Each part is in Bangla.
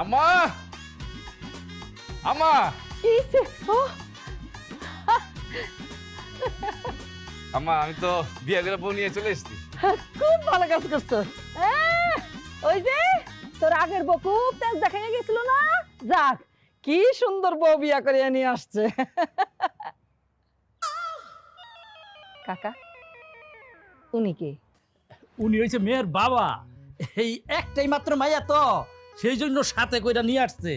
আম্মা আম্মা কিছে ও আম্মা আমি তো বিয়ে করে বউ নিয়ে চলে এসেছি। খুব ভালো কাজ করছো। ওই যে তোর আগের বউ খুব তেজ দেখাই গেছিল না, যাক কি সুন্দর বউ বিয়া করে নিয়ে আসছে। কাকা উনি কে? উনি হয়েছে মেয়ের বাবা। এই একটাই মাত্র মাইয়া তো, সেই জন্য সাথে কইরা নিয়ে আসছে।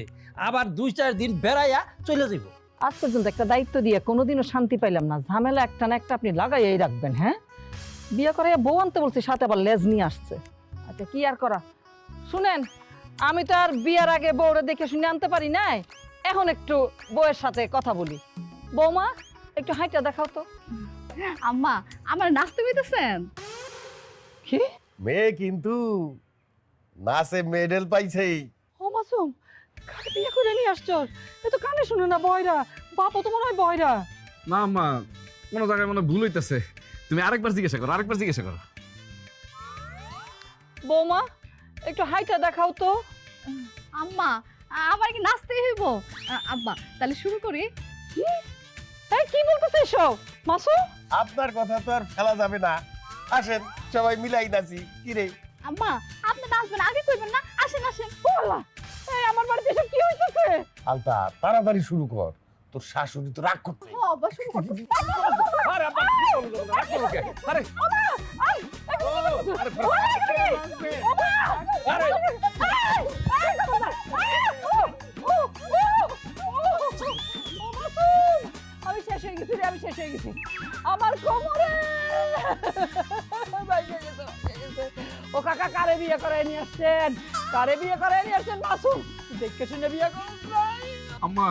আবার 2-4 দিন বেড়াইয়া চলে যাব। আজ পর্যন্ত একটা দায়িত্ব দিয়ে কোনোদিনও শান্তি পাইলাম না, ঝামেলা একটা না একটা আপনি লাগাইয়াই রাখবেন। হ্যাঁ, বিয়ে করে বউ আনতে বলছি, সাথে আবার লেজ নিয়ে আসছে। আচ্ছা কি আর করা, শুনেন আমি তো আর বিয়ার আগে বউরে দেখে শুনে আনতে পারি নাই, এখন একটু বউয়ের সাথে কথা বলি। বৌমা একটু হাইটা দেখাও তো। আম্মা আমার নাচতে হইতেছেন? কি মেয়ে কিন্তু নাচে মেডেল পাইছে। ও মাসুম, কাকে বিয়ে করে নিয়ে আসছ? এ তো কানে শুনে না বয়রা, বাপও তো মনে হয় বয়রা। না আম্মা, কোনো জায়গায় মনে হয় ভুল হইতেছে। তুমি আরেকবার জিজ্ঞাসা করো, আরেকবার জিজ্ঞাসা করো। বৌমা একটু হাইটা দেখাও তো। আম্মা আবার কি নাচতেই হইব? আব্বা তাহলে শুরু করি। এই কি বলতেছে এসব মাসুম? আপনার কথা তো আর ফেলা যাবে না, আসেন সবাই মিলাই নাচি। কিরে আম্মা আপনি নাচবেন, আগে কইবেন না? আসেন আসেন। ওলা, এই আমার বাড়িতে এসব কি হইতেছে? আলতা তাড়াতাড়ি শুরু কর, তোর শাশুড়ি তো রাগ করতে। ও আব্বা শুরু করতেছি। আরে আব্বা কি বললো? রাগ করো কে? আরে আমি শেষ হয়ে গেছি রে, আমি শেষ হয়ে গেছি। আমার কোমরে বাইকে গেছে, বাইকে গেছে। ও কাকা কারে বিয়ে করে নিয়ে আসছেন? কারে বিয়ে করে নিয়ে আসছেন মাসুম? দেখে শুনে বিয়ে করুন। আম্মা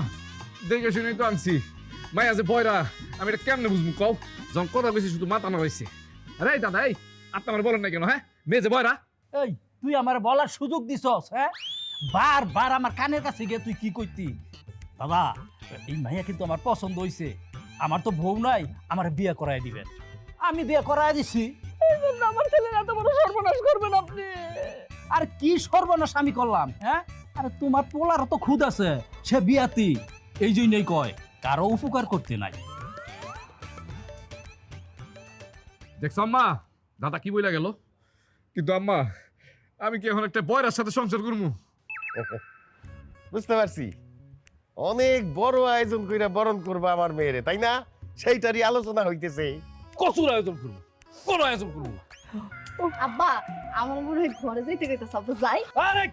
দেখে শুনেই তো আনছি। মাই আছে বয়রা, আমি এটা কেমনে বুঝবো কও? যখন কথা কইছি শুধু মাথা নাড়াইছে। আরে এই দাদা, এই আপনি আমার বলেন না কেন? হ্যাঁ, মেয়ে যে বয়রা। এই তুই আমার বলার সুযোগ দিছস? হ্যাঁ, বারবার আমার কানের কাছে গিয়ে তুই কি কইতি? বাবা এই মাইয়া কিন্তু আমার পছন্দ হইছে, আমার তো বউ নাই, আমার বিয়ে করায় দিবেন। আমি বিয়ে করায় দিছি। এই জন্য আমার ছেলের এত বড় সর্বনাশ করবেন আপনি? আর কি সর্বনাশ আমি করলাম? হ্যাঁ, আরে তোমার পোলার তো খুদ আছে, সে বিয়াতি, এই জন্যই কয় কারো উপকার করতে নাই। দেখছো আম্মা, দাদা কি বইলা গেল? কিন্তু আম্মা আমি কি এখন একটা বয়রার সাথে সংসার করবো? বুঝতে পারছি, অনেক বড় আয়োজন কইরা বরণ করবা আমার মেয়েরে, তাই না? সেইটারই আলোচনা হইতেছে। কচুর আয়োজন করবো, কোন আয়োজন করবো না। আব্বা আমার মনে হয় ঘরে যাইতে গেছে, সব যাই। আরে